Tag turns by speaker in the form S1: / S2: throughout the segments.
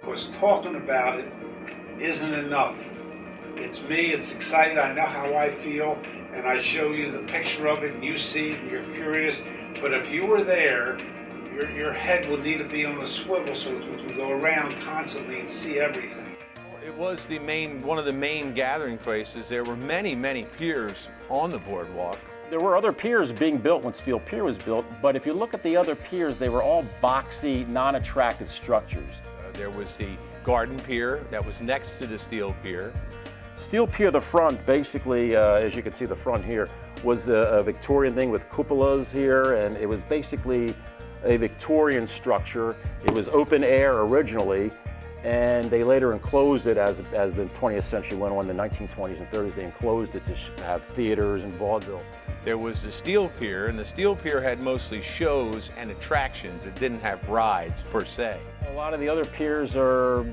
S1: Because talking about it isn't enough. It's me, it's exciting, I know how I feel, and I show you the picture of it, and you see it, and you're curious. But if you were there, your head would need to be on a swivel so that you can go around constantly and see everything.
S2: It was one of the main gathering places. There were many, many piers on the boardwalk.
S3: There were other piers being built when Steel Pier was built, but if you look at the other piers, they were all boxy, non-attractive structures.
S2: There was the Garden Pier that was next to the Steel Pier.
S3: Steel Pier, the front, basically, as you can see the front here, was a Victorian thing with cupolas here, and it was basically a Victorian structure. It was open air originally, and they later enclosed it as the 20th century went on. In the 1920s and 30s, they enclosed it to have theaters and vaudeville.
S2: There was the Steel Pier, and the Steel Pier had mostly shows and attractions. It didn't have rides per se.
S3: A lot of the other piers are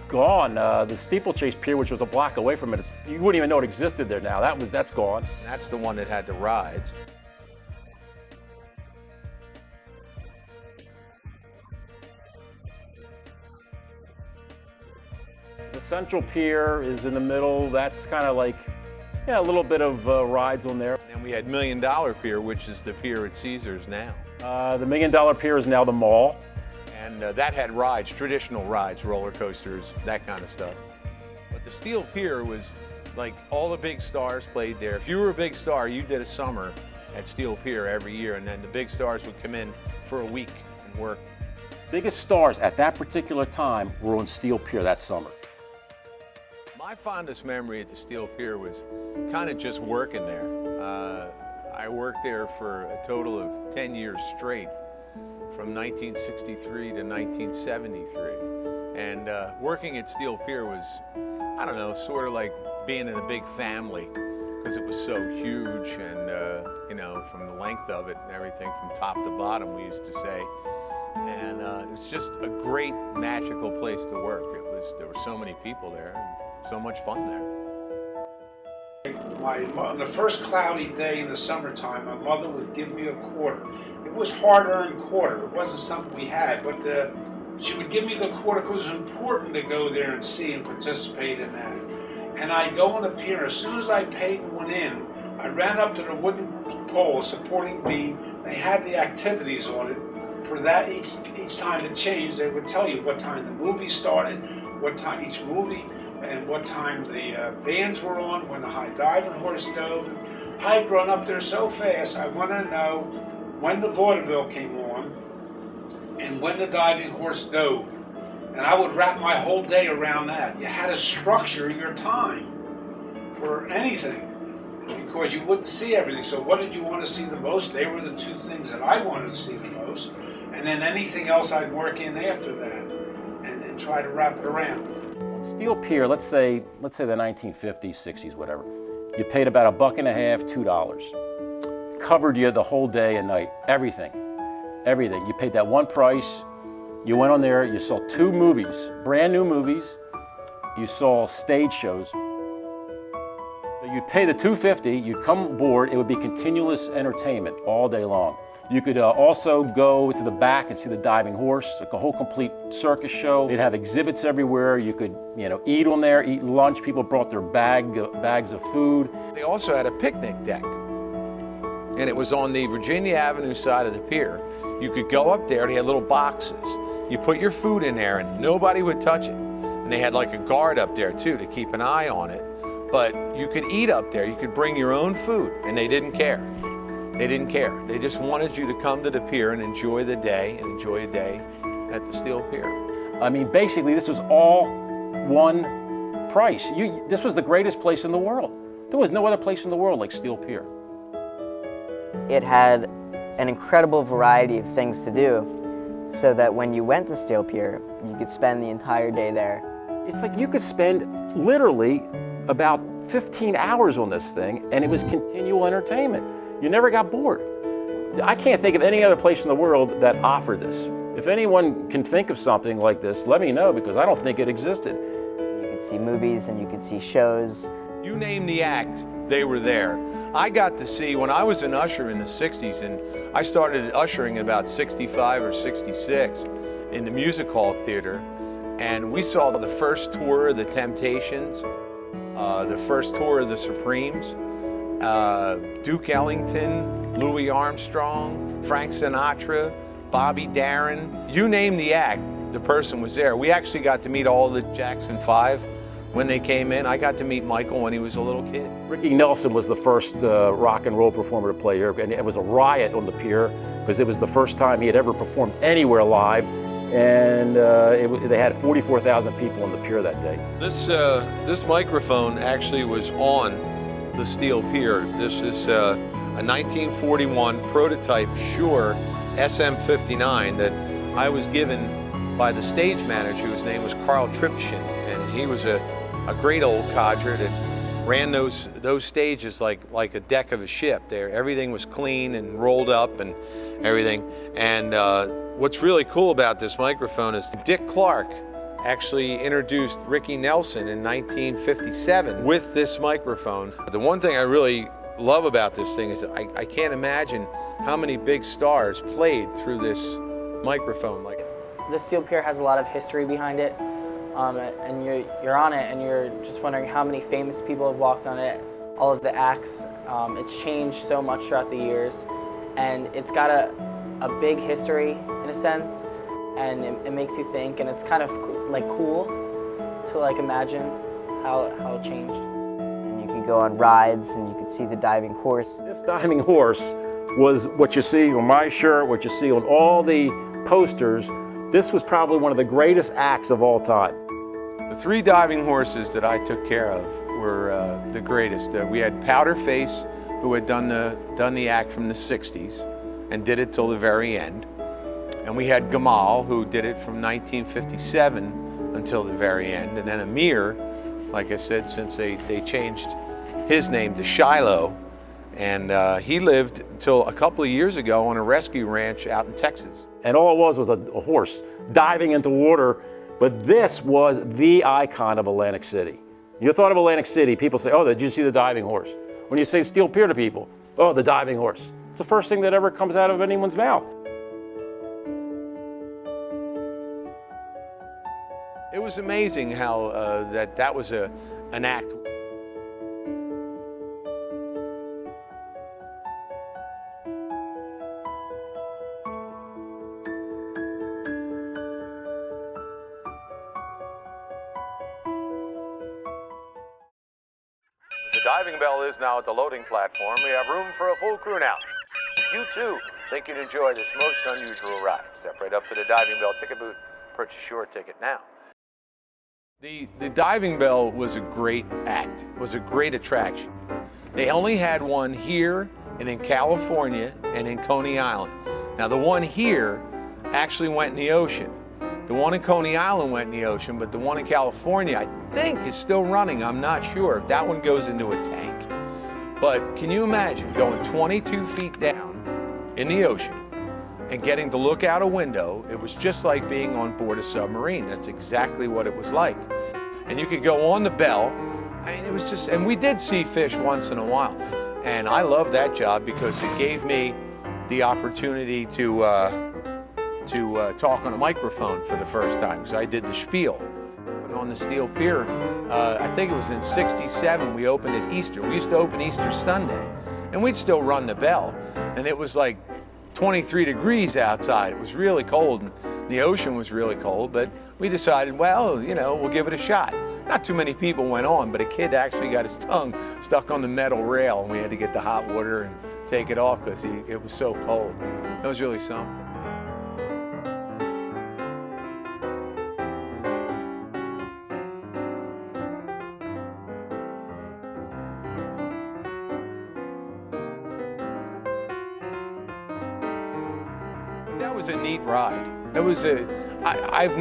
S3: gone. The Steeplechase Pier, which was a block away from it, you wouldn't even know it existed there now. That's gone.
S2: And that's the one that had the rides.
S3: The Central Pier is in the middle. That's kind of like, yeah, a little bit of rides on there.
S2: And we had $1 Million Pier, which is the pier at Caesars now.
S3: The $1 Million Pier is now the mall.
S2: And that had rides, traditional rides, roller coasters, that kind of stuff. But the Steel Pier was like all the big stars played there. If you were a big star, you did a summer at Steel Pier every year, and then the big stars would come in for a week and work.
S3: Biggest stars at that particular time were on Steel Pier that summer.
S2: My fondest memory at the Steel Pier was kind of just working there. I worked there for a total of 10 years straight, from 1963 to 1973. And working at Steel Pier was, I don't know, sort of like being in a big family, because it was so huge and, you know, from the length of it and everything from top to bottom, we used to say. And it was just a great, magical place to work. There were so many people there and so much fun there.
S1: On the first cloudy day in the summertime, my mother would give me a quarter. It was hard-earned quarter. It wasn't something we had, but she would give me the quarter because it was important to go there and see and participate in that. And I'd go on the pier. As soon as I paid and went in, I ran up to the wooden pole, supporting beam. They had the activities on it. For that, each time it changed, they would tell you what time the movie started, what time each movie, and what time the bands were on, when the high diving horse dove. I'd run up there so fast, I wanted to know when the vaudeville came on and when the diving horse dove. And I would wrap my whole day around that. You had to structure your time for anything because you wouldn't see everything. So what did you want to see the most? They were the two things that I wanted to see the most. And then anything else I'd work in after that and try to wrap it around.
S3: Steel Pier, let's say the 1950s, 60s, whatever. You paid about $1.50, $2. Covered you the whole day and night, everything. You paid that one price. You went on there, you saw 2 movies, brand new movies. You saw stage shows. So you'd pay the $2.50, you'd come aboard, it would be continuous entertainment all day long. You could also go to the back and see the diving horse, like a whole complete circus show. They'd have exhibits everywhere. You could, eat on there, eat lunch. People brought their bags of food.
S2: They also had a picnic deck, and it was on the Virginia Avenue side of the pier. You could go up there, they had little boxes. You put your food in there and nobody would touch it. And they had like a guard up there too to keep an eye on it. But you could eat up there, you could bring your own food, and they didn't care. They didn't care. They just wanted you to come to the pier and enjoy the day and enjoy a day at the Steel Pier.
S3: I mean, basically, this was all one price. This was the greatest place in the world. There was no other place in the world like Steel Pier.
S4: It had an incredible variety of things to do, so that when you went to Steel Pier, you could spend the entire day there.
S3: It's like you could spend literally about 15 hours on this thing, and it was continual entertainment. You never got bored. I can't think of any other place in the world that offered this. If anyone can think of something like this, let me know, because I don't think it existed.
S4: You could see movies and you could see shows.
S2: You name the act, they were there. I got to see, when I was an usher in the 60s, and I started ushering in about 65 or 66 in the music hall theater, And we saw the first tour of the Temptations, the first tour of the Supremes, Duke Ellington, Louis Armstrong, Frank Sinatra, Bobby Darin. You name the act, the person was there. We actually got to meet all the Jackson 5 when they came in. I got to meet Michael when he was a little kid.
S3: Ricky Nelson was the first rock and roll performer to play here, and it was a riot on the Pier because it was the first time he had ever performed anywhere live, and they had 44,000 people on the Pier that day.
S2: This microphone actually was on the steel pier. This is a 1941 prototype Shure SM59 that I was given by the stage manager, whose name was Carl Tripshin, and he was a great old codger that ran those stages like a deck of a ship. There, everything was clean and rolled up and everything. And what's really cool about this microphone is Dick Clark actually introduced Ricky Nelson in 1957 with this microphone. The one thing I really love about this thing is I can't imagine how many big stars played through this microphone.
S5: The steel pier has a lot of history behind it, and you're on it and you're just wondering how many famous people have walked on it, all of the acts. It's changed so much throughout the years, and it's got a big history in a sense, and it makes you think, and it's kind of like cool to like imagine how it changed.
S4: And you could go on rides and you could see the diving horse.
S3: This diving horse was what you see on my shirt, what you see on all the posters. This was probably one of the greatest acts of all time.
S2: The 3 diving horses that I took care of were the greatest. We had Powder Face, who had done the act from the 60s and did it till the very end. And we had Gamal, who did it from 1957 until the very end. And then Amir, like I said, since they changed his name to Shiloh, and he lived until a couple of years ago on a rescue ranch out in Texas.
S3: And all it was a horse diving into water, but this was the icon of Atlantic City. You thought of Atlantic City, people say, oh, did you see the diving horse? When you say steel pier to people, oh, the diving horse. It's the first thing that ever comes out of anyone's mouth.
S2: It was amazing how that was an act. The diving bell is now at the loading platform. We have room for a full crew now. If you too think you'd enjoy this most unusual ride, step right up to the diving bell ticket booth, purchase your ticket now. The diving bell was a great act, was a great attraction. They only had one here and in California and in Coney Island. Now the one here actually went in the ocean. The one in Coney Island went in the ocean, but the one in California, I think, is still running. I'm not sure. That one goes into a tank. But can you imagine going 22 feet down in the ocean and getting to look out a window? It was just like being on board a submarine. That's exactly what it was like. And you could go on the bell. I mean, it was just, and we did see fish once in a while. And I loved that job because it gave me the opportunity to talk on a microphone for the first time, because I did the spiel. But on the steel pier, I think it was in '67, we opened at Easter. We used to open Easter Sunday, and we'd still run the bell. And it was like 23 degrees outside. It was really cold, and the ocean was really cold, but we decided, well, you know, we'll give it a shot. Not too many people went on, but a kid actually got his tongue stuck on the metal rail, and we had to get the hot water and take it off because it was so cold. It was really something. That was a neat ride. It was I've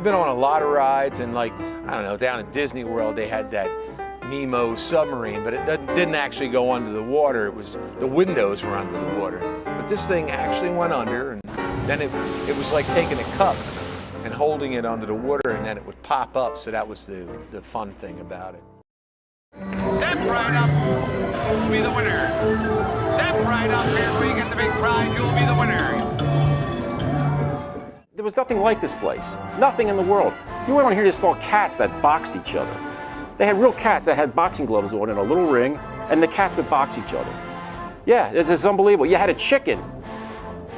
S2: been on a lot of rides, and like, I don't know, down at Disney World they had that Nemo submarine, but it didn't actually go under the water. It was, the windows were under the water. But this thing actually went under, and then it was like taking a cup and holding it under the water, and then it would pop up, so that was the fun thing about it. Step right up, you'll be the winner. Step right up, here's where you get the big prize, you'll be the winner.
S3: There was nothing like this place. Nothing in the world. You went on here, you saw cats that boxed each other. They had real cats that had boxing gloves on in a little ring, and the cats would box each other. Yeah, it's unbelievable. You had a chicken.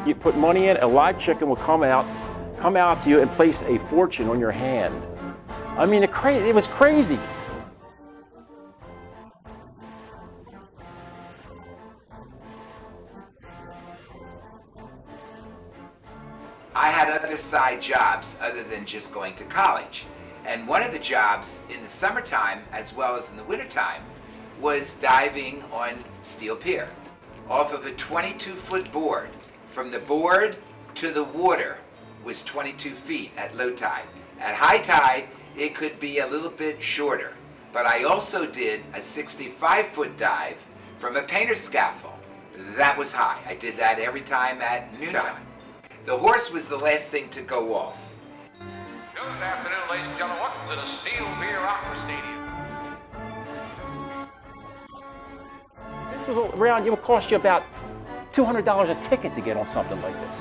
S3: You put money in, a live chicken would come out to you and place a fortune on your hand. I mean, it was crazy.
S6: I had other side jobs other than just going to college. And one of the jobs in the summertime, as well as in the wintertime, was diving on Steel Pier off of a 22-foot board. From the board to the water was 22 feet at low tide. At high tide, it could be a little bit shorter. But I also did a 65-foot dive from a painter's scaffold. That was high. I did that every time at noontime. The horse was the last thing to go off.
S7: Good afternoon, ladies and gentlemen. Welcome to the Steel Pier Aqua Stadium.
S3: This was around, it would cost you about $200 a ticket to get on something like this.